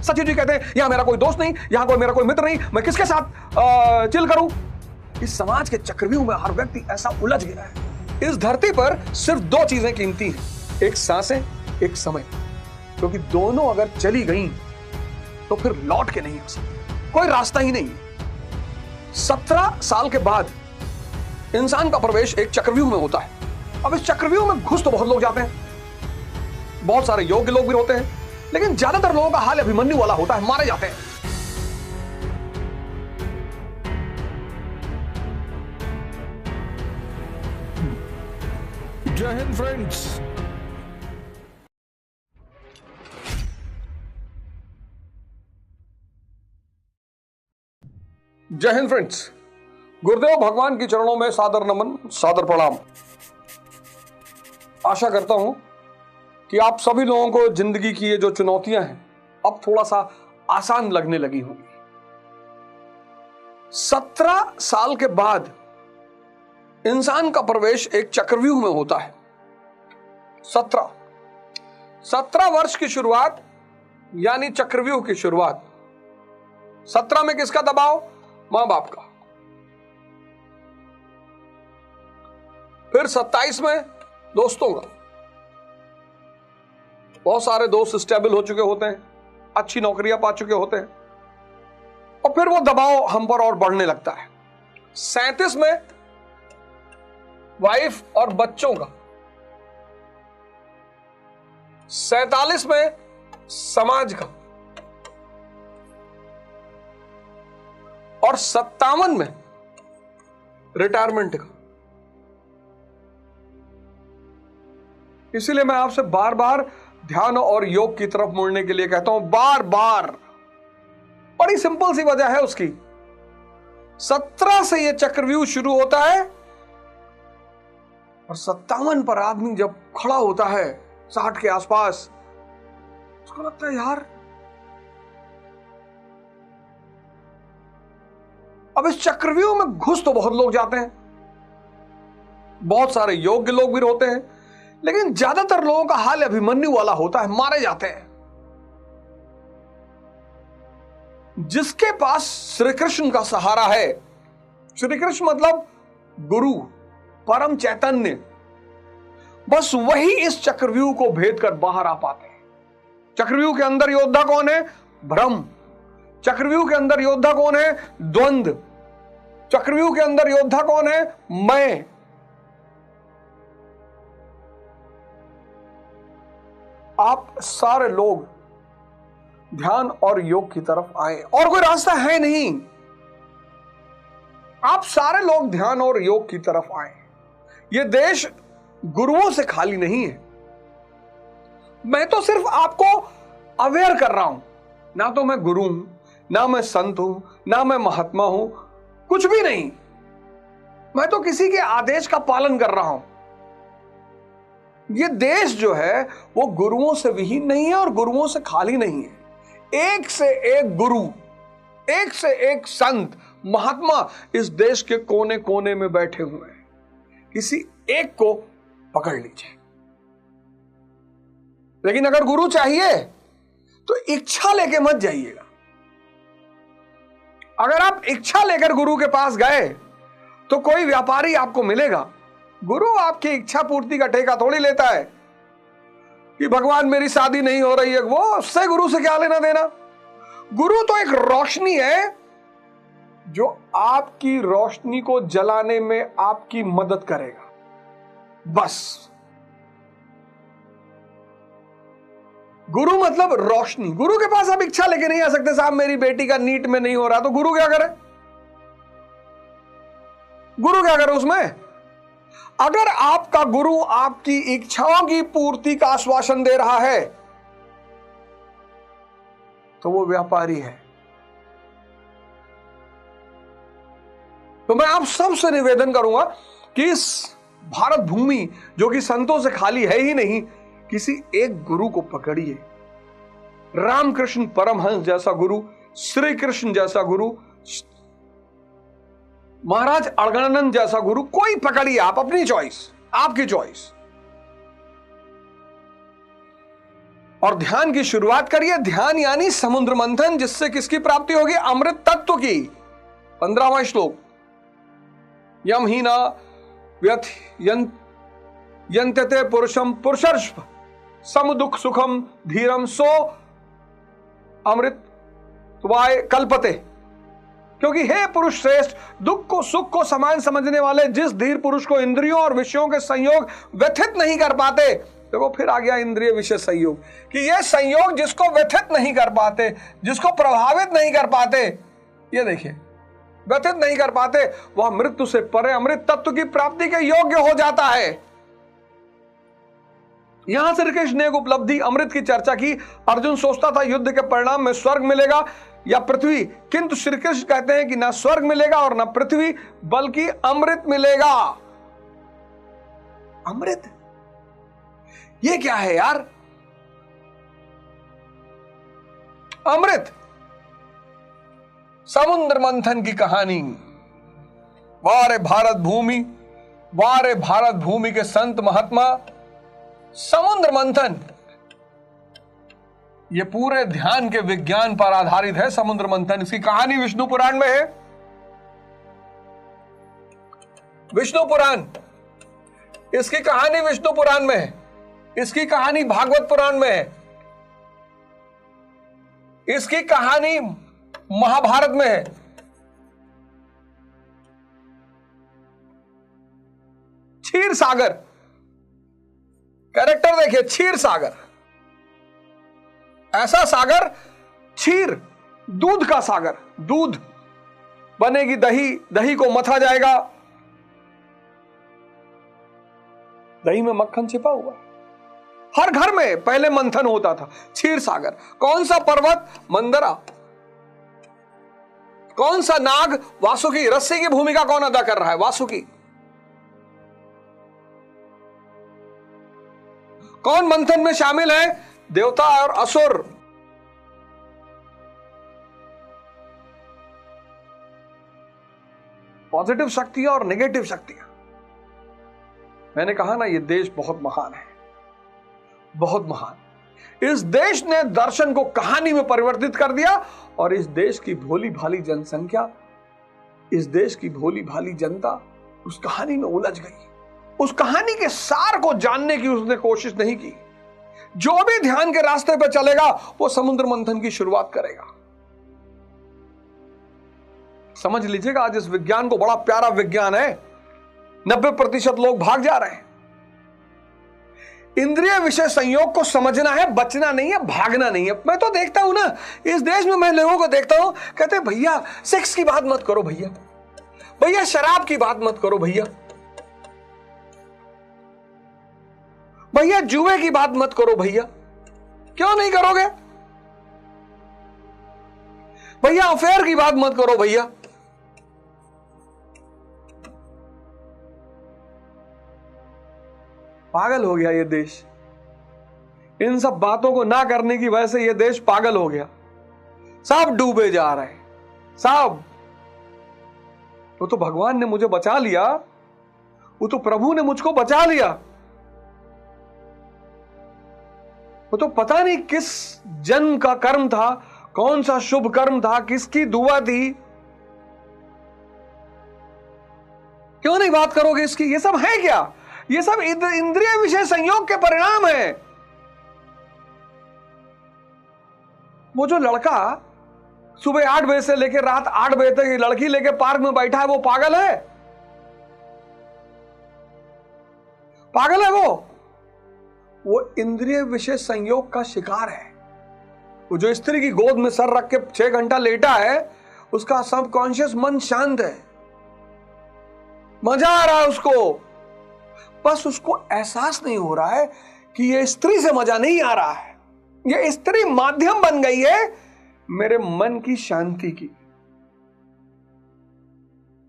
सचिव जी कहते हैं यहां मेरा कोई दोस्त नहीं, यहां कोई मेरा कोई मित्र नहीं, मैं किसके साथ चिल करूं? इस समाज के चक्रव्यूह में हर व्यक्ति ऐसा उलझ गया है। इस धरती पर सिर्फ दो चीजें कीमती हैं, एक सांसें, एक समय, क्योंकि दोनों अगर चली गई तो फिर लौट के नहीं आ सकती, कोई रास्ता ही नहीं। 17 साल के बाद इंसान का प्रवेश एक चक्रव्यूह में होता है। अब इस चक्रव्यूह में घुस तो बहुत लोग जाते हैं, बहुत सारे योग्य लोग भी होते हैं, लेकिन ज्यादातर लोगों का हाल अभिमन्यु वाला होता है, मारे जाते हैं। जय हिंद फ्रेंड्स। जय हिंद फ्रेंड्स। गुरुदेव भगवान के चरणों में सादर नमन, सादर प्रणाम। आशा करता हूं कि आप सभी लोगों को जिंदगी की ये जो चुनौतियां हैं अब थोड़ा सा आसान लगने लगी होंगी। 17 साल के बाद इंसान का प्रवेश एक चक्रव्यूह में होता है। 17 वर्ष की शुरुआत यानी चक्रव्यूह की शुरुआत। 17 में किसका दबाव? मां बाप का। फिर 27 में दोस्तों का। बहुत सारे दोस्त स्टेबल हो चुके होते हैं, अच्छी नौकरियां पा चुके होते हैं, और फिर वो दबाव हम पर और बढ़ने लगता है। 37 में वाइफ और बच्चों का। 47 में समाज का, और 57 में रिटायरमेंट का। इसीलिए मैं आपसे बार बार ध्यान और योग की तरफ मुड़ने के लिए कहता हूं, बार बार। बड़ी सिंपल सी वजह है उसकी। 17 से यह चक्रव्यूह शुरू होता है और 57 पर आदमी जब खड़ा होता है 60 के आसपास, उसको लगता है यार अब इस चक्रव्यूह में घुस तो बहुत लोग जाते हैं, बहुत सारे योग्य लोग भी होते हैं, लेकिन ज्यादातर लोगों का हाल अभिमन्यु वाला होता है, मारे जाते हैं। जिसके पास श्री कृष्ण का सहारा है, श्री कृष्ण मतलब गुरु, परम चैतन्य, बस वही इस चक्रव्यूह को भेद कर बाहर आ पाते हैं। चक्रव्यूह के अंदर योद्धा कौन है? भ्रम। चक्रव्यूह के अंदर योद्धा कौन है? द्वंद्व। चक्रव्यूह के अंदर योद्धा कौन है? मैं। आप सारे लोग ध्यान और योग की तरफ आए, और कोई रास्ता है नहीं। आप सारे लोग ध्यान और योग की तरफ आए। यह देश गुरुओं से खाली नहीं है। मैं तो सिर्फ आपको अवेयर कर रहा हूं, ना तो मैं गुरु हूं, ना मैं संत हूं, ना मैं महात्मा हूं, कुछ भी नहीं। मैं तो किसी के आदेश का पालन कर रहा हूं। यह देश जो है वो गुरुओं से विहीन नहीं है और गुरुओं से खाली नहीं है। एक से एक गुरु, एक से एक संत, महात्मा इस देश के कोने कोने में बैठे हुए हैं। किसी एक को पकड़ लीजिए। लेकिन अगर गुरु चाहिए तो इच्छा लेके मत जाइएगा। अगर आप इच्छा लेकर गुरु के पास गए तो कोई व्यापारी आपको मिलेगा। गुरु आपकी इच्छा पूर्ति का ठेका थोड़ी लेता है कि भगवान मेरी शादी नहीं हो रही है, वो उससे गुरु से क्या लेना देना। गुरु तो एक रोशनी है जो आपकी रोशनी को जलाने में आपकी मदद करेगा, बस। गुरु मतलब रोशनी। गुरु के पास आप इच्छा लेके नहीं आ सकते, साहब मेरी बेटी का नीट में नहीं हो रहा, तो गुरु क्या करे? गुरु क्या करे उसमें? अगर आपका गुरु आपकी इच्छाओं की पूर्ति का आश्वासन दे रहा है तो वो व्यापारी है। तो मैं आप सबसे निवेदन करूंगा कि इस भारत भूमि जो कि संतों से खाली है ही नहीं, किसी एक गुरु को पकड़िए। रामकृष्ण परमहंस जैसा गुरु, श्री कृष्ण जैसा गुरु, महाराज अड़गड़ानंद जैसा गुरु, कोई पकड़िए आप, अपनी चॉइस, आपकी चॉइस। और ध्यान की शुरुआत करिए। ध्यान यानी समुद्र मंथन, जिससे किसकी प्राप्ति होगी? अमृत तत्व की। 15वां श्लोक, यम ही न यंत्यते पुरुषम पुरुषर्ष सम दुख सुखम धीरम सो अमृत त्वाय कल्पते। क्योंकि हे पुरुष श्रेष्ठ, दुख को सुख को समान समझने वाले जिस धीर पुरुष को इंद्रियों और विषयों के संयोग व्यथित नहीं कर पाते। देखो फिर आ गया इंद्रिय विषय संयोग, कि ये संयोग जिसको व्यथित नहीं कर पाते, जिसको प्रभावित नहीं कर पाते, ये देखिए व्यथित नहीं कर पाते, वह मृत्यु से परे अमृत तत्व की प्राप्ति के योग्य हो जाता है। यहां श्री कृष्ण ने एक उपलब्धि अमृत की चर्चा की। अर्जुन सोचता था युद्ध के परिणाम में स्वर्ग मिलेगा या पृथ्वी, किंतु श्री कृष्ण कहते हैं कि ना स्वर्ग मिलेगा और ना पृथ्वी, बल्कि अमृत मिलेगा। अमृत, ये क्या है यार? अमृत, समुद्र मंथन की कहानी। वारे भारत भूमि, वारे भारत भूमि के संत महात्मा, समुद्र मंथन, ये पूरे ध्यान के विज्ञान पर आधारित है। समुद्र मंथन, इसकी कहानी विष्णु पुराण में है। विष्णु पुराण, इसकी कहानी विष्णु पुराण में है। इसकी कहानी भागवत पुराण में है। इसकी कहानी महाभारत में है। क्षीर सागर, कैरेक्टर देखिए, क्षीर सागर, ऐसा सागर, क्षीर, दूध का सागर, दूध बनेगी दही, दही को मथा जाएगा, दही में मक्खन छिपा हुआ है। हर घर में पहले मंथन होता था। क्षीर सागर, कौन सा पर्वत? मंदरा। कौन सा नाग? वासुकी। रस्सी की भूमिका कौन अदा कर रहा है? वासुकी। कौन मंथन में शामिल है? देवता और असुर। पॉजिटिव शक्तियां और नेगेटिव शक्तियां। मैंने कहा ना, यह देश बहुत महान है, बहुत महान। इस देश ने दर्शन को कहानी में परिवर्तित कर दिया और इस देश की भोली भाली जनसंख्या, इस देश की भोली भाली जनता उस कहानी में उलझ गई। उस कहानी के सार को जानने की उसने कोशिश नहीं की। जो भी ध्यान के रास्ते पर चलेगा वो समुद्र मंथन की शुरुआत करेगा। समझ लीजिएगा, आज इस विज्ञान को बड़ा प्यारा विज्ञान है। 90% लोग भाग जा रहे हैं। इंद्रिय विषय संयोग को समझना है, बचना नहीं है, भागना नहीं है। मैं तो देखता हूं ना, इस देश में मैं लोगों को देखता हूं, कहते हैं भैया सेक्स की बात मत करो भैया, भैया शराब की बात मत करो भैया, भैया जुए की बात मत करो भैया। क्यों नहीं करोगे भैया? अफेयर की बात मत करो भैया। पागल हो गया ये देश। इन सब बातों को ना करने की वजह से ये देश पागल हो गया। सब डूबे जा रहे हैं, सब। वो तो भगवान ने मुझे बचा लिया, वो तो प्रभु ने मुझको बचा लिया। वो तो पता नहीं किस जन्म का कर्म था, कौन सा शुभ कर्म था, किसकी दुआ थी। क्यों नहीं बात करोगे इसकी? ये सब है क्या? ये सब इंद्रिय विषय संयोग के परिणाम है। वो जो लड़का सुबह 8 बजे से लेकर रात 8 बजे तक लड़की लेके पार्क में बैठा है, वो पागल है? पागल है वो इंद्रिय विषय संयोग का शिकार है। वो जो स्त्री की गोद में सर रख के 6 घंटा लेटा है, उसका सबकॉन्शियस मन शांत है, मजा आ रहा है उसको। बस उसको एहसास नहीं हो रहा है कि ये स्त्री से मजा नहीं आ रहा है। ये स्त्री माध्यम बन गई है मेरे मन की शांति की।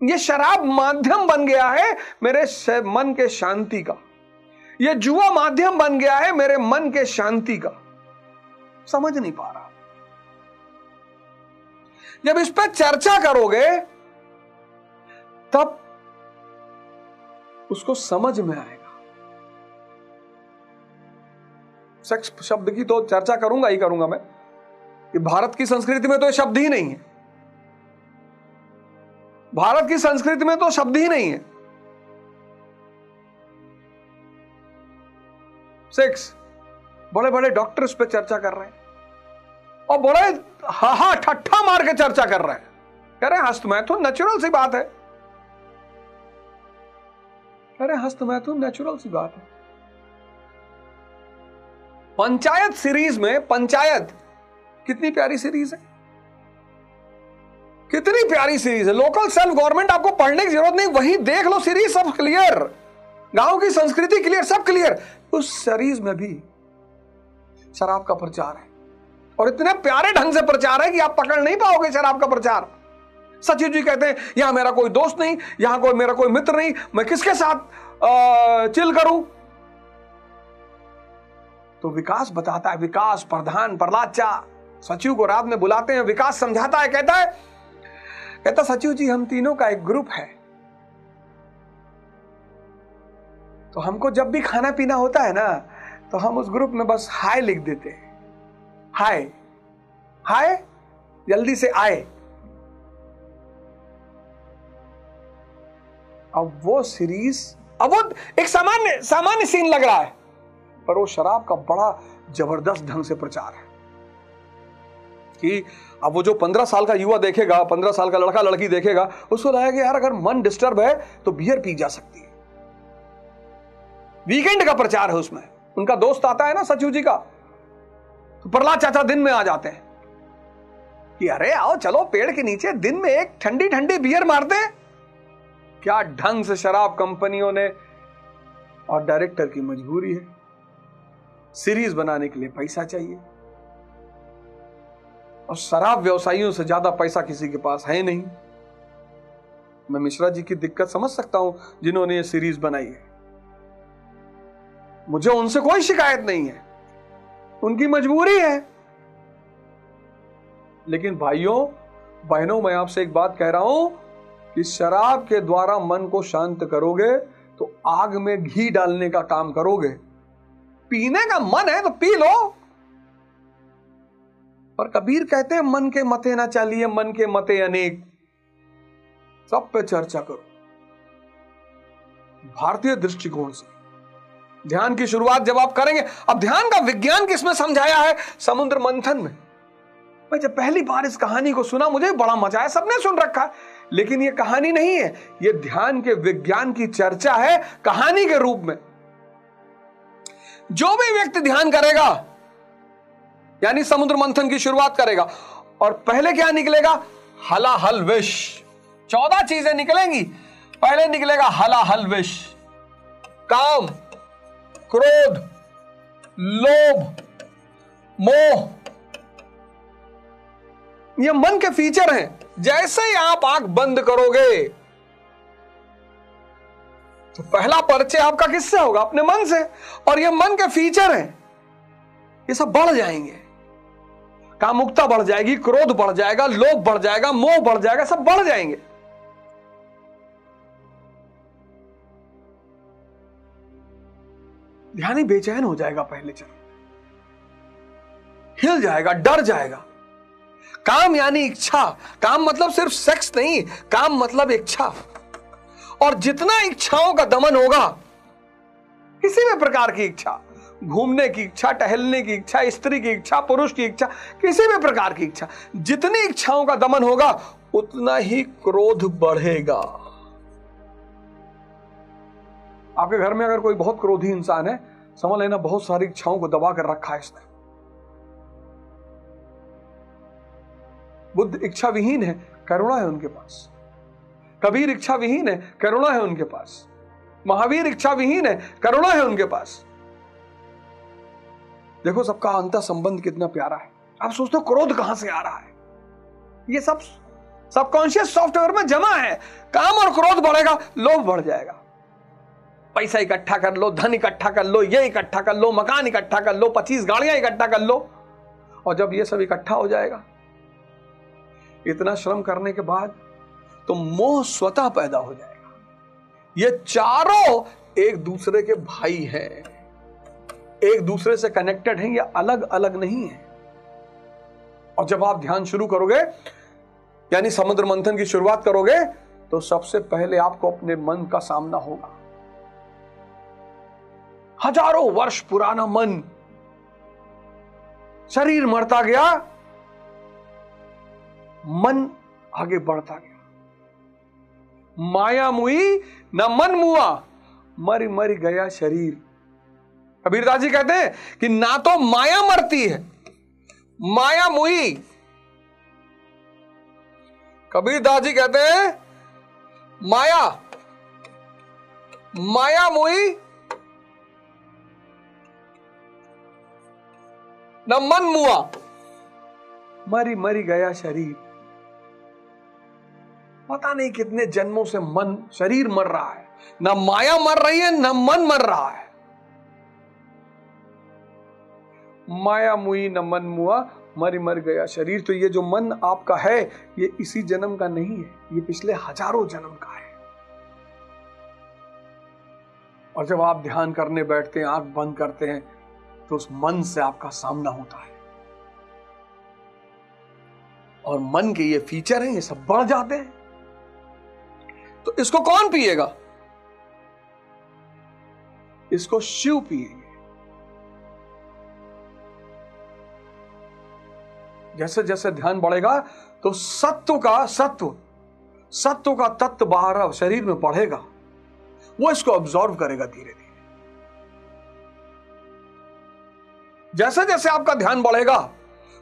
ये शराब माध्यम बन गया है मेरे मन के शांति का। ये जुआ माध्यम बन गया है मेरे मन के शांति का। समझ नहीं पा रहा। जब इस पर चर्चा करोगे तब उसको समझ में आएगा। सेक्स शब्द की तो चर्चा करूंगा ही करूंगा मैं, कि भारत की संस्कृति में तो ये शब्द ही नहीं है। भारत की संस्कृति में तो शब्द ही नहीं है सेक्स। बड़े बड़े डॉक्टर इस पे चर्चा कर रहे हैं और बड़े हा ठट्ठा मार के चर्चा कर रहे हैं, कह रहे हैं हस्तमैथुन नेचुरल सी बात है, कह रहे हैं हस्तमैथुन नेचुरल सी बात है। पंचायत सीरीज में, पंचायत कितनी प्यारी सीरीज है, कितनी प्यारी सीरीज है। लोकल सेल्फ गवर्नमेंट आपको पढ़ने की जरूरत नहीं, वही देख लो सीरीज, सब क्लियर, गांव की संस्कृति क्लियर, सब क्लियर। उस सीरीज में भी शराब का प्रचार है और इतने प्यारे ढंग से प्रचार है कि आप पकड़ नहीं पाओगे शराब का प्रचार। सचिव जी कहते हैं यहां मेरा कोई दोस्त नहीं, यहां कोई मेरा कोई मित्र नहीं, मैं किसके साथ चिल करूं। तो विकास बताता है, विकास प्रधान प्रहलाद चा सचिव को रात में बुलाते हैं, विकास समझाता है, कहता सचिव जी हम तीनों का एक ग्रुप है, तो हमको जब भी खाना पीना होता है ना तो हम उस ग्रुप में बस हाय लिख देते हैं, हाय हाय जल्दी से आए। अब वो सीरीज, अब वो एक सामान्य सीन लग रहा है, पर वो शराब का बड़ा जबरदस्त ढंग से प्रचार है कि अब वो जो 15 साल का युवा देखेगा, 15 साल का लड़का लड़की देखेगा, उसको लगेगा कि यार अगर मन डिस्टर्ब है तो बियर पी जा सकती है। वीकेंड का प्रचार है उसमें, उनका दोस्त आता है ना सचिव जी का, तो प्रहलाद चाचा दिन में आ जाते हैं कि अरे आओ चलो पेड़ के नीचे दिन में एक ठंडी ठंडी बियर मारते हैं। क्या ढंग से शराब कंपनियों ने, और डायरेक्टर की मजबूरी है, सीरीज बनाने के लिए पैसा चाहिए और शराब व्यवसायियों से ज्यादा पैसा किसी के पास है नहीं। मैं मिश्रा जी की दिक्कत समझ सकता हूं जिन्होंने ये सीरीज बनाई है, मुझे उनसे कोई शिकायत नहीं है, उनकी मजबूरी है। लेकिन भाइयों बहनों मैं आपसे एक बात कह रहा हूं कि शराब के द्वारा मन को शांत करोगे तो आग में घी डालने का काम करोगे। पीने का मन है तो पी लो, पर कबीर कहते हैं मन के मते ना चलिए, मन के मते अनेक। सब पे चर्चा करो भारतीय दृष्टिकोण से। ध्यान की शुरुआत जब आप करेंगे, अब ध्यान का विज्ञान किसमें समझाया है? समुद्र मंथन में। मैं जब पहली बार इस कहानी को सुना मुझे बड़ा मजा आया, सबने सुन रखा है, लेकिन ये कहानी नहीं है, ये ध्यान के विज्ञान की चर्चा है कहानी के रूप में। जो भी व्यक्ति ध्यान करेगा यानी समुद्र मंथन की शुरुआत करेगा और पहले क्या निकलेगा? हलाहल विष। 14 चीजें निकलेंगी। पहले निकलेगा हलाहल विष, काम, क्रोध, लोभ, मोह। ये मन के फीचर हैं। जैसे ही आप आंख बंद करोगे तो पहला परिचय आपका किससे होगा? अपने मन से। और ये मन के फीचर हैं, ये सब बढ़ जाएंगे। कामुकता बढ़ जाएगी, क्रोध बढ़ जाएगा, लोभ बढ़ जाएगा, मोह बढ़ जाएगा, सब बढ़ जाएंगे। ध्यानी बेचैन हो जाएगा, पहले चरण हिल जाएगा, डर जाएगा। काम यानी इच्छा। काम मतलब सिर्फ सेक्स नहीं, काम मतलब इच्छा। और जितना इच्छाओं का दमन होगा, किसी भी प्रकार की इच्छा, घूमने की इच्छा, टहलने की इच्छा, स्त्री की इच्छा, पुरुष की इच्छा, किसी भी प्रकार की इच्छा, जितनी इच्छाओं का दमन होगा उतना ही क्रोध बढ़ेगा। आपके घर में अगर कोई बहुत क्रोधी इंसान है, समझ लेना बहुत सारी इच्छाओं को दबा कर रखा है इसने। बुद्ध इच्छा विहीन है, करुणा है उनके पास। कबीर इच्छा विहीन है, करुणा है उनके पास। महावीर इच्छा विहीन है, करुणा है उनके पास। देखो सबका अंतर संबंध कितना प्यारा है। आप सोचते हो क्रोध कहां से आ रहा है? ये सब सबकॉन्शियस सॉफ्टवेयर में जमा है। काम और क्रोध बढ़ेगा, लोभ बढ़ जाएगा। पैसा इकट्ठा कर लो, धन इकट्ठा कर लो, ये इकट्ठा कर लो, मकान इकट्ठा कर लो, 25 गाड़ियां इकट्ठा कर लो। और जब ये सब इकट्ठा हो जाएगा, इतना श्रम करने के बाद, तो मोह स्वतः पैदा हो जाएगा। ये चारों एक दूसरे के भाई हैं। एक दूसरे से कनेक्टेड हैं, ये अलग अलग नहीं है। और जब आप ध्यान शुरू करोगे, यानी समुद्र मंथन की शुरुआत करोगे, तो सबसे पहले आपको अपने मन का सामना होगा। हजारों वर्ष पुराना मन, शरीर मरता गया, मन आगे बढ़ता गया। माया मुई न मन मुआ, मर मर गया शरीर। कबीरदास जी कहते हैं कि ना तो माया मरती है, माया मुई। कबीरदास जी कहते हैं माया माया मुई न मन मुआ, मरी मरी गया शरीर। पता नहीं कितने जन्मों से मन, शरीर मर रहा है, न माया मर रही है, न मन मर रहा है। माया मुई न मन मुआ, मरी मर गया शरीर। तो ये जो मन आपका है, ये इसी जन्म का नहीं है, ये पिछले हजारों जन्म का है। और जब आप ध्यान करने बैठते हैं, आंख बंद करते हैं, तो उस मन से आपका सामना होता है। और मन के ये फीचर हैं, ये सब बढ़ जाते हैं। तो इसको कौन पिएगा? इसको शिव पिएंगे। जैसे जैसे ध्यान बढ़ेगा, तो सत्व का तत्व बाहर शरीर में बढ़ेगा, वो इसको ऑब्जॉर्व करेगा धीरे धीरे। जैसे जैसे आपका ध्यान बढ़ेगा,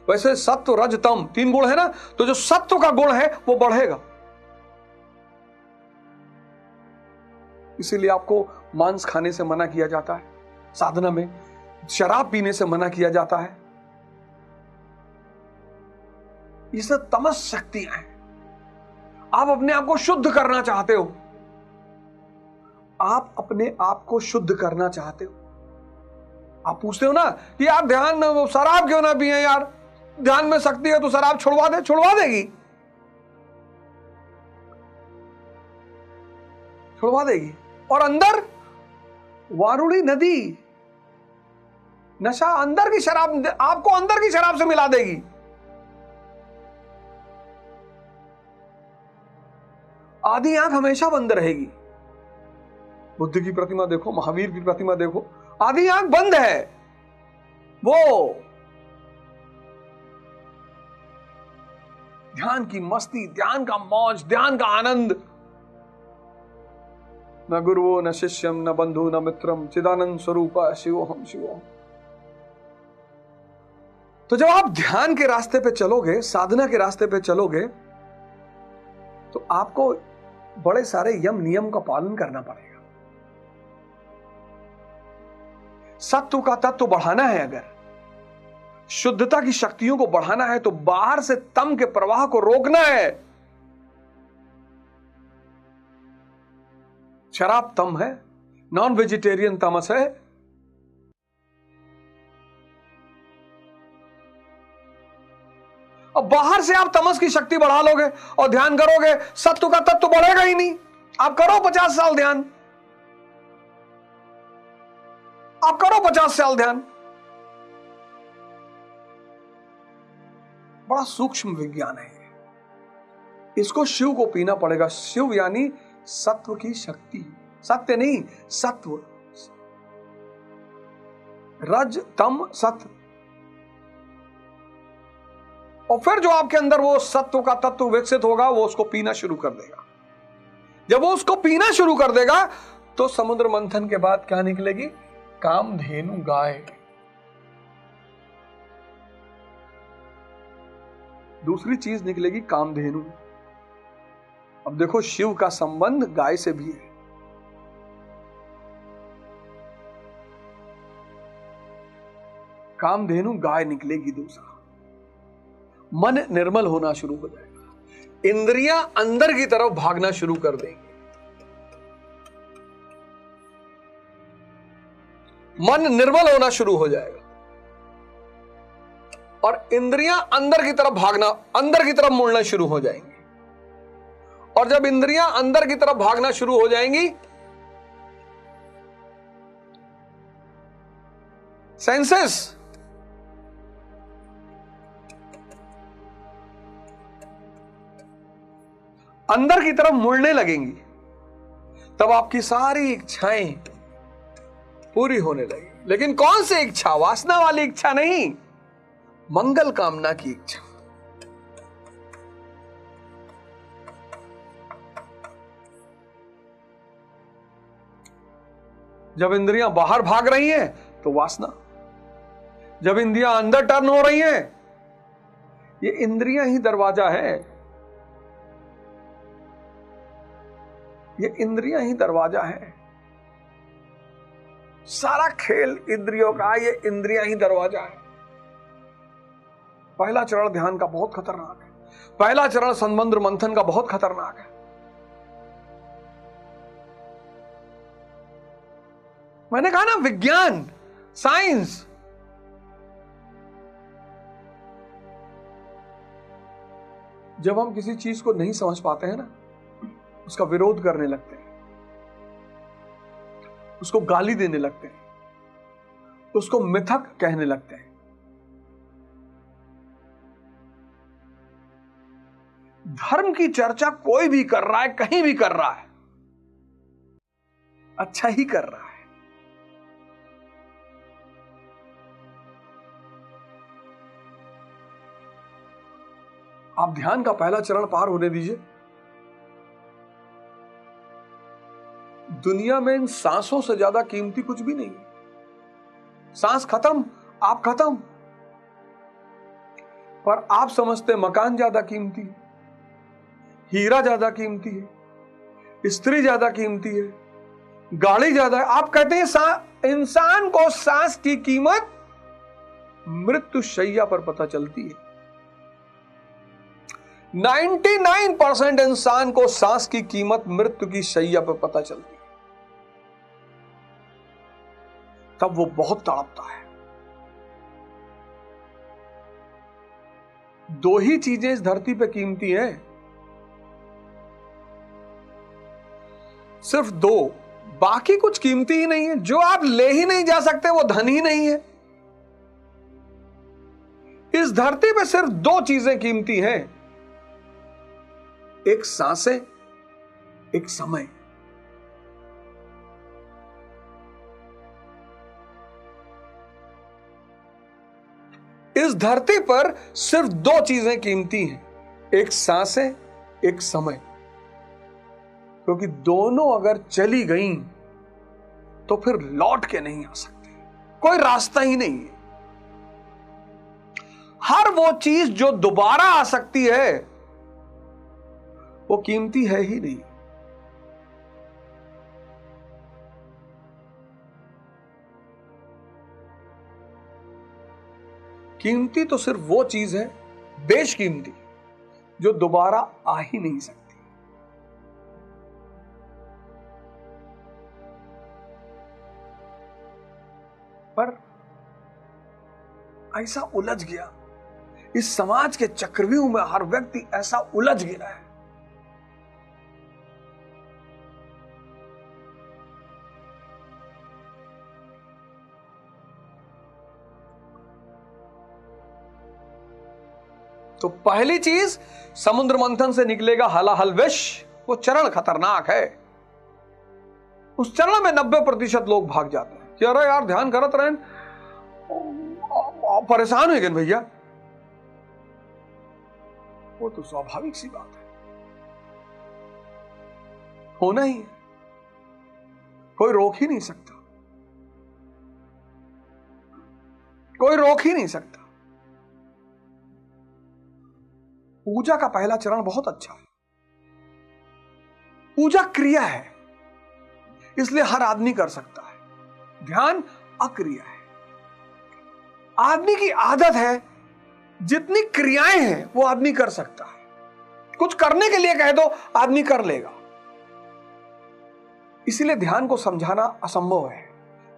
वैसे सत्व रज तम 3 गुण है ना, तो जो सत्व का गुण है वो बढ़ेगा। इसीलिए आपको मांस खाने से मना किया जाता है साधना में, शराब पीने से मना किया जाता है। ये सब तमस शक्तियां हैं। आप अपने आप को शुद्ध करना चाहते हो, आप अपने आप को शुद्ध करना चाहते हो। आप पूछते हो ना कि यार ध्यान, शराब क्यों ना पिए यार, ध्यान में शक्ति है तो शराब छुड़वा दे, छुड़वा देगी, छुड़वा देगी। और अंदर वारुणी नदी, नशा अंदर की शराब, आपको अंदर की शराब से मिला देगी। आधी आंख हमेशा बंद रहेगी। बुद्ध की प्रतिमा देखो, महावीर की प्रतिमा देखो, आधी आंख बंद है। वो ध्यान की मस्ती, ध्यान का मौज, ध्यान का आनंद। न गुरुओ न शिष्यम न बंधु न मित्रम, चिदानंद स्वरूप शिवोहम शिवोहम। तो जब आप ध्यान के रास्ते पे चलोगे, साधना के रास्ते पे चलोगे, तो आपको बड़े सारे यम नियम का पालन करना पड़ेगा। सत्व का तत्व बढ़ाना है, अगर शुद्धता की शक्तियों को बढ़ाना है, तो बाहर से तम के प्रवाह को रोकना है। शराब तम है, नॉन वेजिटेरियन तमस है। अब बाहर से आप तमस की शक्ति बढ़ा लोगे और ध्यान करोगे, सत्व का तत्व बढ़ेगा ही नहीं। आप करो 50 साल ध्यान, आप करो 50 साल ध्यान। बड़ा सूक्ष्म विज्ञान है ये। इसको शिव को पीना पड़ेगा। शिव यानी सत्व की शक्ति, सत्य नहीं, सत्व, रज तम सत्व। और फिर जो आपके अंदर वो सत्व का तत्व विकसित होगा, वो उसको पीना शुरू कर देगा। जब वो उसको पीना शुरू कर देगा, तो समुद्र मंथन के बाद क्या निकलेगी? कामधेनु गाय। दूसरी चीज निकलेगी कामधेनु। अब देखो, शिव का संबंध गाय से भी है। कामधेनु गाय निकलेगी। दूसरा, मन निर्मल होना शुरू हो जाएगा, इंद्रियां अंदर की तरफ भागना शुरू कर देंगी। मन निर्मल होना शुरू हो जाएगा और इंद्रियां अंदर की तरफ भागना, अंदर की तरफ मुड़ना शुरू हो जाएंगी। और जब इंद्रियां अंदर की तरफ भागना शुरू हो जाएंगी, सेंसेस अंदर की तरफ मुड़ने लगेंगी, तब आपकी सारी इच्छाएं पूरी होने लगेगी। लेकिन कौन सी इच्छा? वासना वाली इच्छा नहीं, मंगल कामना की इच्छा। जब इंद्रियां बाहर भाग रही हैं तो वासना, जब इंद्रियां अंदर टर्न हो रही हैं, ये इंद्रियां ही दरवाजा है, ये इंद्रियां ही दरवाजा है। सारा खेल इंद्रियों का, ये इंद्रियां ही दरवाजा है। पहला चरण ध्यान का बहुत खतरनाक है, पहला चरण सन्मंत्र मंथन का बहुत खतरनाक है। मैंने कहा ना, विज्ञान, साइंस, जब हम किसी चीज को नहीं समझ पाते हैं ना, उसका विरोध करने लगते हैं, उसको गाली देने लगते हैं, उसको मिथक कहने लगते हैं। धर्म की चर्चा कोई भी कर रहा है, कहीं भी कर रहा है, अच्छा ही कर रहा है। आप ध्यान का पहला चरण पार होने दीजिए। दुनिया में इन सांसों से ज्यादा कीमती कुछ भी नहीं है। सांस खत्म, आप खत्म, पर आप समझते मकान ज्यादा कीमती है, हीरा ज्यादा कीमती है, स्त्री ज्यादा कीमती है, गाड़ी ज्यादा है। आप कहते हैं इंसान को सांस की कीमत मृत्यु शैया पर पता चलती है। 99% इंसान को सांस की कीमत मृत्यु की शैया पर पता चलती है, तब वो बहुत तड़पता है। दो ही चीजें इस धरती पे कीमती हैं, सिर्फ दो, बाकी कुछ कीमती ही नहीं है। जो आप ले ही नहीं जा सकते वो धन ही नहीं है। इस धरती पे सिर्फ दो चीजें कीमती हैं, एक सांसें, एक समय। इस धरती पर सिर्फ दो चीजें कीमती हैं, एक सांसें, एक समय। क्योंकि दोनों अगर चली गईं तो फिर लौट के नहीं आ सकते, कोई रास्ता ही नहीं है। हर वो चीज जो दोबारा आ सकती है वो कीमती है ही नहीं। कीमती तो सिर्फ वो चीज है, बेशकीमती, जो दोबारा आ ही नहीं सकती। पर ऐसा उलझ गया, इस समाज के चक्रव्यूह में हर व्यक्ति ऐसा उलझ गया है। तो पहली चीज, समुद्र मंथन से निकलेगा हलाहल विष। वो चरण खतरनाक है। उस चरण में 90% लोग भाग जाते हैं कि अरे यार ध्यान करत रहें, परेशान हो गए भैया। वो तो स्वाभाविक सी बात है, होना ही है, कोई रोक ही नहीं सकता, कोई रोक ही नहीं सकता। पूजा का पहला चरण बहुत अच्छा है। पूजा क्रिया है, इसलिए हर आदमी कर सकता है। ध्यान अक्रिया है। आदमी की आदत है, जितनी क्रियाएं हैं वो आदमी कर सकता है। कुछ करने के लिए कह दो, आदमी कर लेगा। इसीलिए ध्यान को समझाना असंभव है,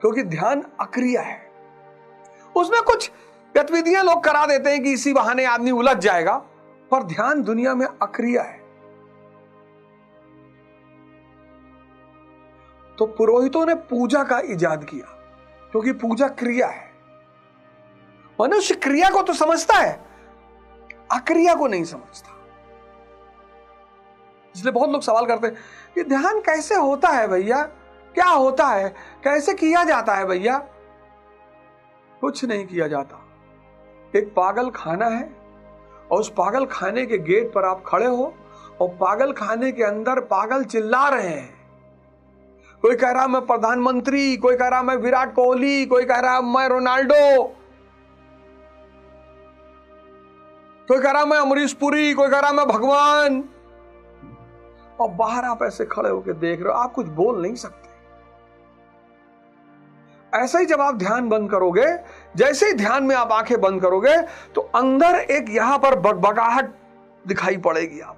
क्योंकि ध्यान अक्रिया है। उसमें कुछ गतिविधियां लोग करा देते हैं कि इसी बहाने आदमी उलझ जाएगा, पर ध्यान दुनिया में अक्रिया है। तो पुरोहितों ने पूजा का इजाद किया, क्योंकि पूजा क्रिया है। मनुष्य क्रिया को तो समझता है, अक्रिया को नहीं समझता। इसलिए बहुत लोग सवाल करते हैं कि ध्यान कैसे होता है भैया, क्या होता है, कैसे किया जाता है भैया? कुछ नहीं किया जाता। एक पागल खाना है और उस पागल खाने के गेट पर आप खड़े हो और पागल खाने के अंदर पागल चिल्ला रहे हैं। कोई कह रहा मैं प्रधानमंत्री, कोई कह रहा मैं विराट कोहली, कोई कह रहा मैं रोनाल्डो, कोई कह रहा मैं अमरीश पुरी, कोई कह रहा मैं भगवान। और बाहर आप ऐसे खड़े होकर देख रहे हो, आप कुछ बोल नहीं सकते। ऐसे ही जब आप ध्यान बंद करोगे, जैसे ही ध्यान में आप आंखें बंद करोगे तो अंदर एक यहां पर बकबकाहट दिखाई पड़ेगी। आप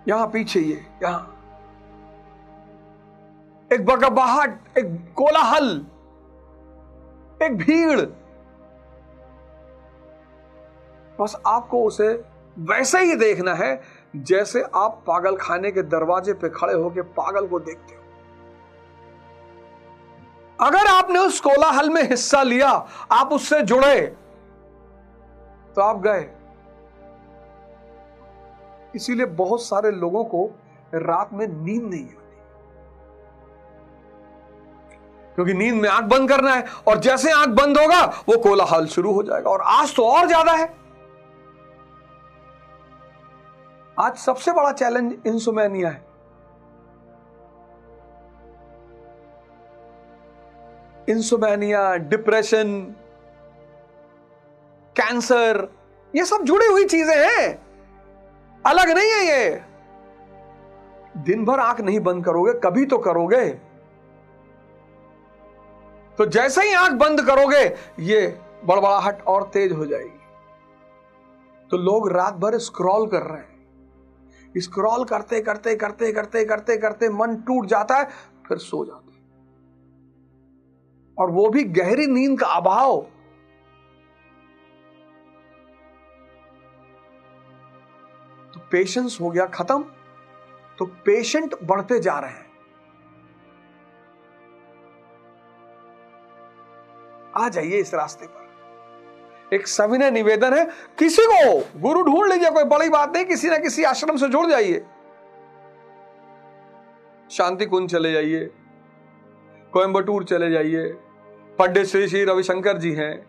यहां पीछे यहां एक बकबकाहट, एक कोलाहल, एक भीड़। बस आपको उसे वैसे ही देखना है जैसे आप पागल खाने के दरवाजे पे खड़े होकर पागल को देखते हो। अगर आपने उस कोलाहल में हिस्सा लिया, आप उससे जुड़े, तो आप गए। इसीलिए बहुत सारे लोगों को रात में नींद नहीं आती, क्योंकि नींद में आंख बंद करना है और जैसे आंख बंद होगा वो कोलाहल शुरू हो जाएगा। और आज तो और ज्यादा है। आज सबसे बड़ा चैलेंज इंसोमेनिया है। इंसोमेनिया, डिप्रेशन, कैंसर, ये सब जुड़ी हुई चीजें हैं, अलग नहीं है ये। दिन भर आंख नहीं बंद करोगे, कभी तो करोगे। तो जैसे ही आंख बंद करोगे ये बड़बड़ाहट और तेज हो जाएगी। तो लोग रात भर स्क्रॉल कर रहे हैं, स्क्रॉल करते करते करते करते करते करते मन टूट जाता है, फिर सो जाते हैं। और वो भी गहरी नींद का अभाव। तो पेशेंस हो गया खत्म, तो पेशेंट बढ़ते जा रहे हैं। आ जाइए इस रास्ते पर। एक सविनय निवेदन है, किसी को गुरु ढूंढ लीजिए, कोई बड़ी बात नहीं, किसी ना किसी आश्रम से जुड़ जाइए। शांति कुंज चले जाइए, कोयंबटूर चले जाइए, पंडित श्री श्री रविशंकर जी हैं,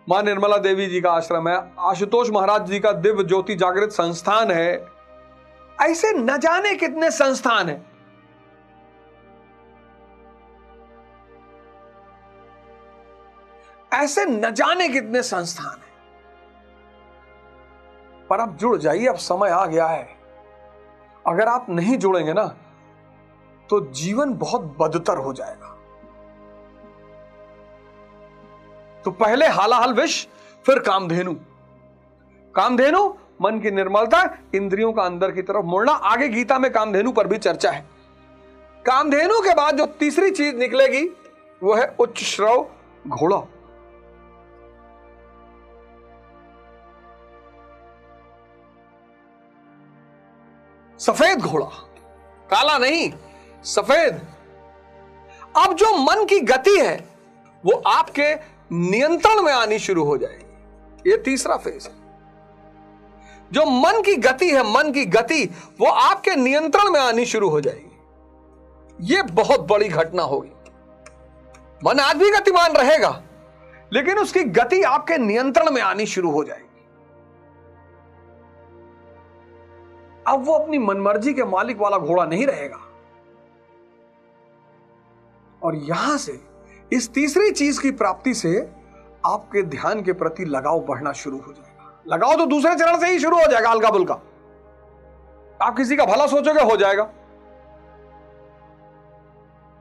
मां निर्मला देवी जी का आश्रम है, आशुतोष महाराज जी का दिव्य ज्योति जागृत संस्थान है। ऐसे न जाने कितने संस्थान हैं। ऐसे न जाने कितने संस्थान हैं। पर अब जुड़ जाइए, अब समय आ गया है। अगर आप नहीं जुड़ेंगे ना तो जीवन बहुत बदतर हो जाएगा। तो पहले हालाहल विष, फिर कामधेनु। कामधेनु मन की निर्मलता, इंद्रियों का अंदर की तरफ मुड़ना। आगे गीता में कामधेनु पर भी चर्चा है। कामधेनु के बाद जो तीसरी चीज निकलेगी वो है उच्च श्रव घोड़ा। सफेद घोड़ा, काला नहीं, सफेद। अब जो मन की गति है वो आपके नियंत्रण में आनी शुरू हो जाएगी। ये तीसरा फेज है। जो मन की गति है, मन की गति वो आपके नियंत्रण में आनी शुरू हो जाएगी। ये बहुत बड़ी घटना होगी। मन आज भी गतिमान रहेगा, लेकिन उसकी गति आपके नियंत्रण में आनी शुरू हो जाएगी। अब वो अपनी मनमर्जी के मालिक वाला घोड़ा नहीं रहेगा। और यहां से, इस तीसरी चीज की प्राप्ति से आपके ध्यान के प्रति लगाव बढ़ना शुरू हो जाएगा। लगाव तो दूसरे चरण से ही शुरू हो जाएगा, हल्का फुल्का। आप किसी का भला सोचोगे, हो जाएगा।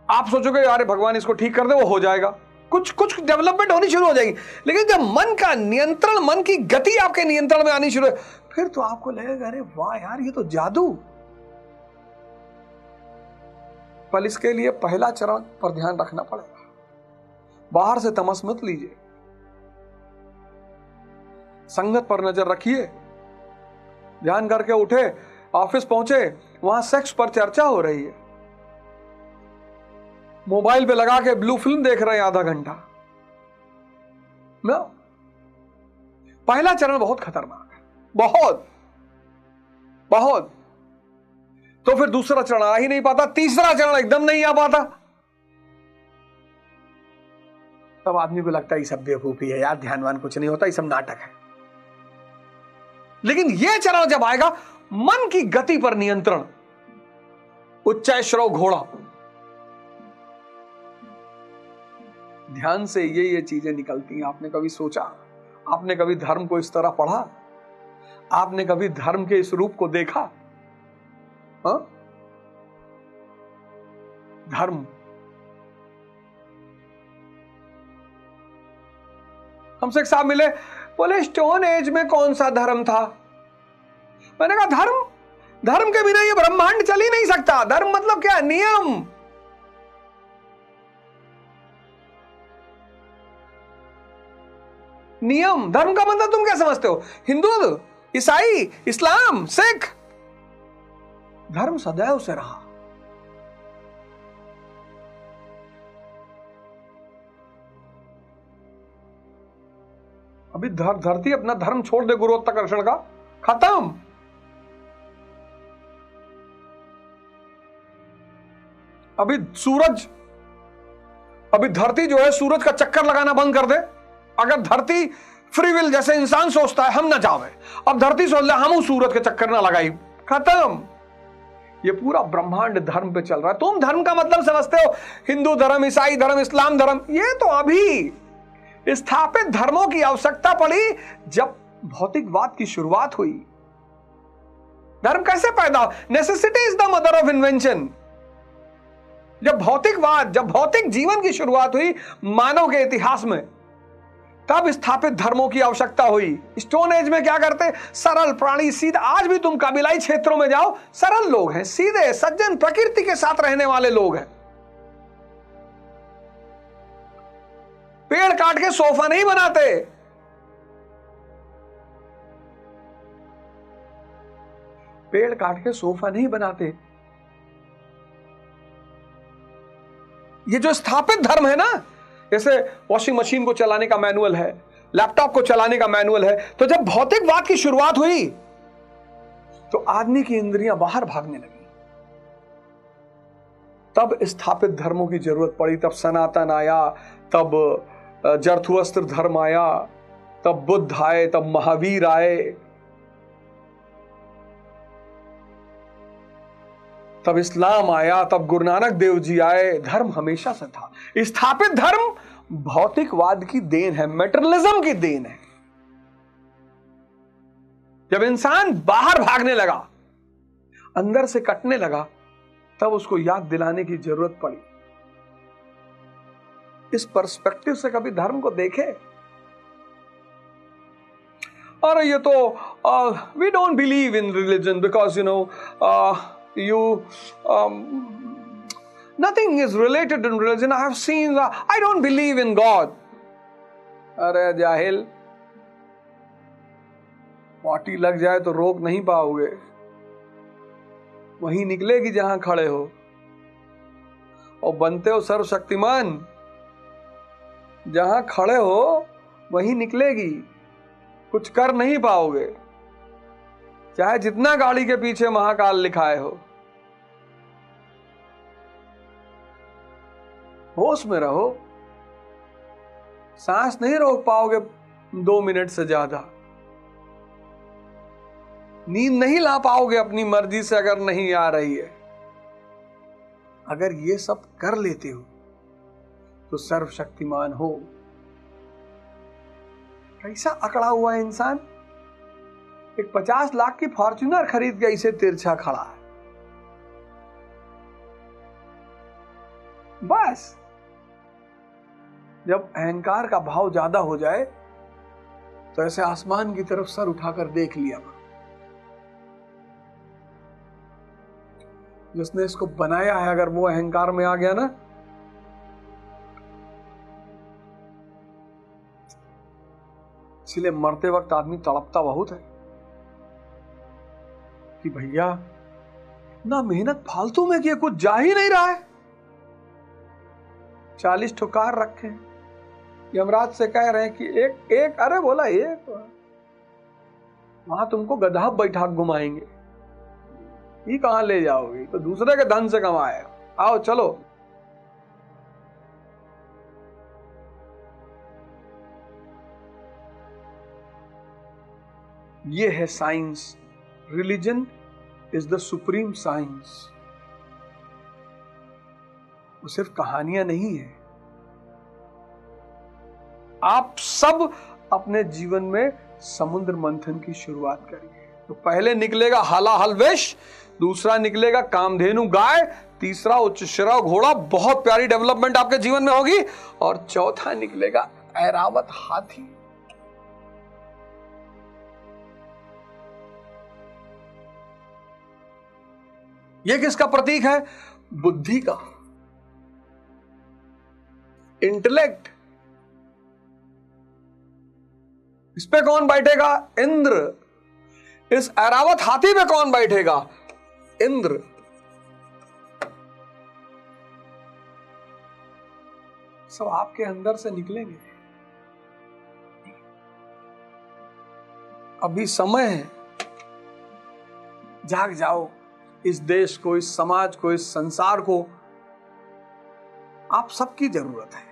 आप सोचोगे यार भगवान इसको ठीक कर दे, वो हो जाएगा। कुछ कुछ डेवलपमेंट होनी शुरू हो जाएगी। लेकिन जब मन का नियंत्रण, मन की गति आपके नियंत्रण में आनी शुरू है, फिर तो आपको लगेगा अरे वाह यार, ये तो जादू। पर इसके लिए पहला चरण पर ध्यान रखना पड़ेगा। बाहर से तमस मत लीजिए, संगत पर नजर रखिए। ध्यान करके उठे, ऑफिस पहुंचे, वहां सेक्स पर चर्चा हो रही है, मोबाइल पे लगा के ब्लू फिल्म देख रहे हैं आधा घंटा ना। पहला चरण बहुत खतरनाक है, बहुत बहुत। तो फिर दूसरा चरण आ ही नहीं पाता, तीसरा चरण एकदम नहीं आ पाता। तब आदमी को लगता है ये सब बेवकूफी है यार, ध्यानवान कुछ नहीं होता, ये सब नाटक है। लेकिन यह चरण जब आएगा, मन की गति पर नियंत्रण, उच्चय श्रव घोड़ा, ध्यान से ये चीजें निकलती हैं। आपने कभी सोचा, आपने कभी धर्म को इस तरह पढ़ा, आपने कभी धर्म के इस रूप को देखा? हा? धर्म, हमसे एक साहब मिले, बोले स्टोन एज में कौन सा धर्म था? मैंने कहा धर्म, धर्म के बिना ये ब्रह्मांड चल ही नहीं सकता। धर्म मतलब क्या? नियम। नियम। धर्म का मतलब तुम क्या समझते हो? हिंदू, ईसाई, इस्लाम, सिख। धर्म सदैव से रहा। अभी धरती अपना धर्म छोड़ दे गुरुत्वाकर्षण का, खत्म। अभी सूरज, अभी धरती जो है सूरज का चक्कर लगाना बंद कर दे। अगर धरती फ्री विल जैसे इंसान सोचता है हम ना जावे, अब धरती सोच ले हम सूरज के चक्कर ना लगाई, खत्म। ये पूरा ब्रह्मांड धर्म पे चल रहा है। तुम धर्म का मतलब समझते हो हिंदू धर्म, ईसाई धर्म, इस्लाम धर्म। ये तो अभी स्थापित धर्मों की आवश्यकता पड़ी जब भौतिकवाद की शुरुआत हुई। धर्म कैसे पैदा? Necessity is the mother of invention. जब भौतिकवाद, जब भौतिक जीवन की शुरुआत हुई मानव के इतिहास में, तब स्थापित धर्मों की आवश्यकता हुई। स्टोन एज में क्या करते? सरल प्राणी, सीधा। आज भी तुम कबीलाई क्षेत्रों में जाओ, सरल लोग हैं, सीधे सज्जन, प्रकृति के साथ रहने वाले लोग हैं। पेड़ काट के सोफा नहीं बनाते। पेड़ काट के सोफा नहीं बनाते। ये जो स्थापित धर्म है ना, जैसे वॉशिंग मशीन को चलाने का मैनुअल है, लैपटॉप को चलाने का मैनुअल है। तो जब भौतिकवाद की शुरुआत हुई तो आदमी की इंद्रियां बाहर भागने लगी। तब स्थापित धर्मों की जरूरत पड़ी। तब सनातन आया, तब जरथुस्त्र धर्म आया, तब बुद्ध आए, तब महावीर आए, तब इस्लाम आया, तब गुरु नानक देव जी आए। धर्म हमेशा से था। स्थापित धर्म भौतिकवाद की देन है, मेटेरियलिज्म की देन है। जब इंसान बाहर भागने लगा, अंदर से कटने लगा, तब उसको याद दिलाने की जरूरत पड़ी। इस पर्सपेक्टिव से कभी धर्म को देखे। और ये तो we don't believe in religion because nothing is related in religion. I have seen, I don't believe in God. अरे जाहिल, पार्टी लग जाए तो रोक नहीं पाओगे, वहीं निकलेगी जहां खड़े हो। और बनते हो सर्वशक्तिमान, जहां खड़े हो वहीं निकलेगी, कुछ कर नहीं पाओगे, चाहे जितना गाड़ी के पीछे महाकाल लिखाए हो। होश में रहो। सांस नहीं रोक पाओगे 2 मिनट से ज्यादा। नींद नहीं ला पाओगे अपनी मर्जी से अगर नहीं आ रही है। अगर ये सब कर लेते हो तो सर्वशक्तिमान हो। कैसा अकड़ा हुआ है इंसान। एक 50 लाख की फॉर्च्यूनर खरीद के इसे तिरछा खड़ा है। बस जब अहंकार का भाव ज्यादा हो जाए तो ऐसे आसमान की तरफ सर उठाकर देख लिया। जिसने इसको बनाया है अगर वो अहंकार में आ गया ना, इसलिए मरते वक्त आदमी तड़पता बहुत है कि भैया ना मेहनत फालतू में किया, कुछ जा ही नहीं रहा है। 40 ठुकार रखे, यमराज से कह रहे हैं कि एक एक, अरे बोला एक, वहां तुमको गधा बैठा घुमाएंगे, ये कहां ले जाओगे, तो दूसरे के धन से कमाए, आओ चलो। ये है science. Religion is the supreme science. वो सिर्फ कहानियां नहीं है। आप सब अपने जीवन में समुद्र मंथन की शुरुआत करिए। तो पहले निकलेगा हलाहल वेश, दूसरा निकलेगा कामधेनु गाय, तीसरा उच्चश्रव घोड़ा, बहुत प्यारी डेवलपमेंट आपके जीवन में होगी, और चौथा निकलेगा ऐरावत हाथी। यह किसका प्रतीक है? बुद्धि का, इंटेलेक्ट। इस पे कौन बैठेगा? इंद्र। इस ऐरावत हाथी पे कौन बैठेगा? इंद्र। सब आपके अंदर से निकलेंगे। अभी समय है, जाग जाओ। इस देश को, इस समाज को, इस संसार को आप सबकी जरूरत है।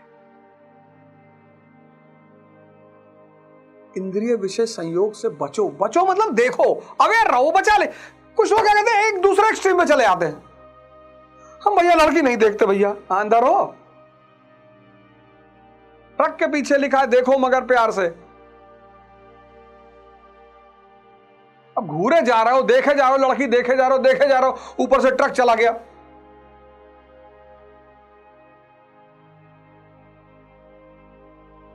इंद्रिय विषय संयोग से बचो। बचो मतलब देखो, अवेयर रहो, बचा ले। कुछ लोग क्या कहते हैं, एक दूसरे एक्सट्रीम में चले आते हैं। हम भैया लड़की नहीं देखते, भैया अंदर हो, ट्रक के पीछे लिखा है देखो मगर प्यार से। अब घूरे जा रहे हो, देखे जा रहे हो, लड़की देखे जा रहे हो, देखे जा रहे हो, ऊपर से ट्रक चला गया।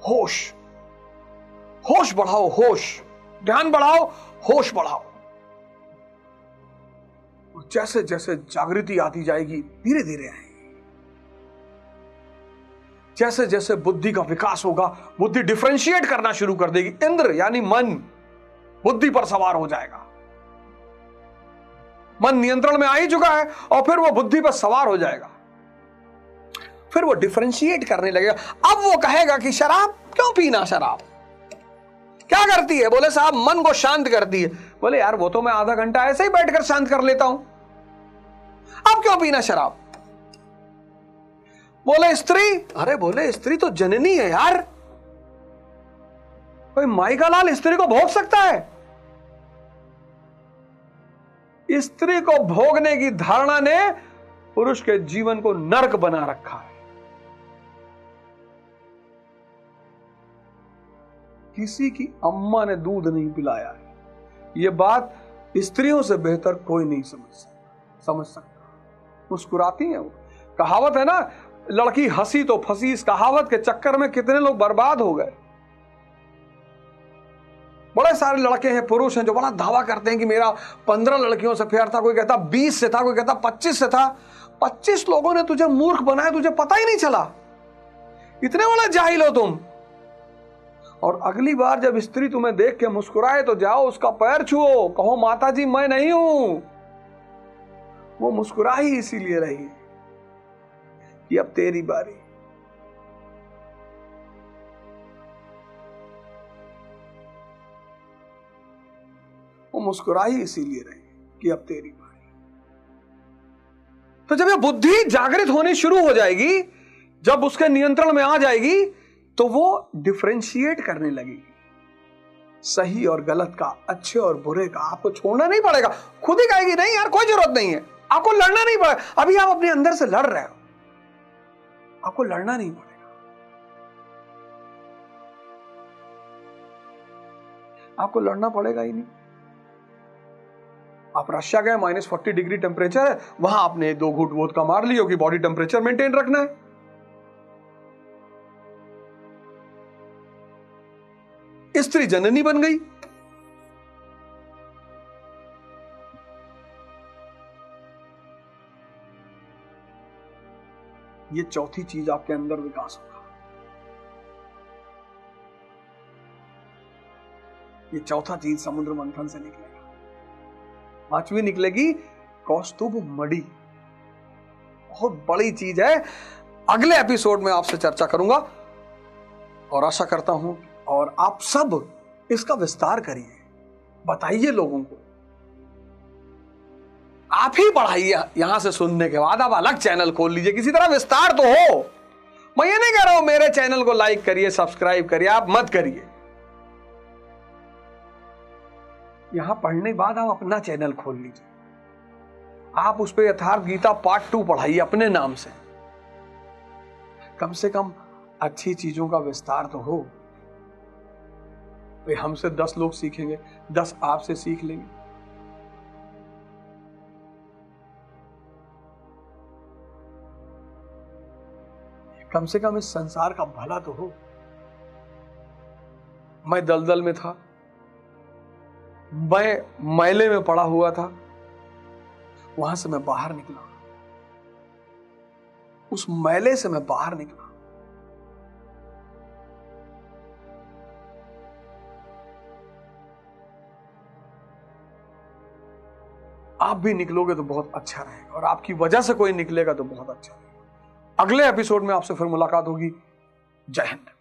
होश, होश बढ़ाओ, होश, ध्यान बढ़ाओ, होश बढ़ाओ। और जैसे जैसे जागृति आती जाएगी, धीरे धीरे आएगी, जैसे जैसे बुद्धि का विकास होगा, बुद्धि डिफरेंशिएट करना शुरू कर देगी। इंद्र यानी मन बुद्धि पर सवार हो जाएगा। मन नियंत्रण में आ ही चुका है, और फिर वो बुद्धि पर सवार हो जाएगा। फिर वो डिफरेंशिएट करने लगेगा। अब वो कहेगा कि शराब क्यों पीना, शराब क्या करती है? बोले साहब मन को शांत करती है। बोले यार वो तो मैं आधा घंटा ऐसे ही बैठकर शांत कर लेता हूं, अब क्यों पीना शराब? बोले स्त्री, अरे बोले स्त्री तो जननी है यार, कोई माई का लाल स्त्री को भोग सकता है? स्त्री को भोगने की धारणा ने पुरुष के जीवन को नरक बना रखा है। किसी की अम्मा ने दूध नहीं पिलाया है, यह बात स्त्रियों से बेहतर कोई नहीं समझ सकता। मुस्कुराती हैं वो। कहावत है ना, लड़की हंसी तो फंसी। इस कहावत के चक्कर में कितने लोग बर्बाद हो गए। बड़े सारे लड़के हैं, पुरुष हैं, जो बड़ा दावा करते हैं कि मेरा 15 लड़कियों से फेयर था, कोई कहता 20 से था, कोई कहता 25 से था। 25 लोगों ने तुझे मूर्ख बनाया, तुझे पता ही नहीं चला, इतने बड़ा जाहिल हो तुम। और अगली बार जब स्त्री तुम्हें देख के मुस्कुराए तो जाओ उसका पैर छुओ, कहो माता जी मैं नहीं हूं। वो मुस्कुरा ही इसीलिए रही कि अब तेरी बारी। वो मुस्कुरा ही इसीलिए रही कि अब तेरी बारी। तो जब ये बुद्धि जागृत होनी शुरू हो जाएगी, जब उसके नियंत्रण में आ जाएगी, तो वो डिफरेंशिएट करने लगेगी सही और गलत का, अच्छे और बुरे का। आपको छोड़ना नहीं पड़ेगा, खुद ही कहेगी नहीं यार कोई जरूरत नहीं है, आपको लड़ना नहीं पड़ेगा। अभी आप अपने अंदर से लड़ रहे हो, आपको लड़ना नहीं पड़ेगा। आपको लड़ना पड़ेगा ही नहीं। आप रशिया गए, -40 डिग्री टेम्परेचर है, वहां आपने 2 घूंट वोदका मार लियो कि बॉडी टेम्परेचर मेंटेन रखना है। स्त्री जननी बन गई। ये चौथी चीज आपके अंदर विकास होगा। ये चौथा चीज समुद्र मंथन से निकलेगा। 5वीं निकलेगी कौस्तुभ मणि। बहुत बड़ी चीज है। अगले एपिसोड में आपसे चर्चा करूंगा और आशा करता हूं और आप सब इसका विस्तार करिए, बताइए लोगों को, आप ही पढ़ाइए। यहां से सुनने के बाद आप अलग चैनल खोल लीजिए, किसी तरह विस्तार तो हो। मैं ये नहीं कह रहा हूं मेरे चैनल को लाइक करिए, सब्सक्राइब करिए, आप मत करिए। यहां पढ़ने के बाद आप अपना चैनल खोल लीजिए, आप उस पर यथार्थ गीता पार्ट 2 पढ़ाइए अपने नाम से। कम से कम अच्छी चीजों का विस्तार तो हो। भाई हमसे 10 लोग सीखेंगे, 10 आपसे सीख लेंगे। कम से कम इस संसार का भला तो हो। मैं दलदल में था, मैं मैले में पड़ा हुआ था, वहां से मैं बाहर निकला, उस मैले से मैं बाहर निकला। आप भी निकलोगे तो बहुत अच्छा रहेगा और आपकी वजह से कोई निकलेगा तो बहुत अच्छा रहेगा। अगले एपिसोड में आपसे फिर मुलाकात होगी। जय हिंद।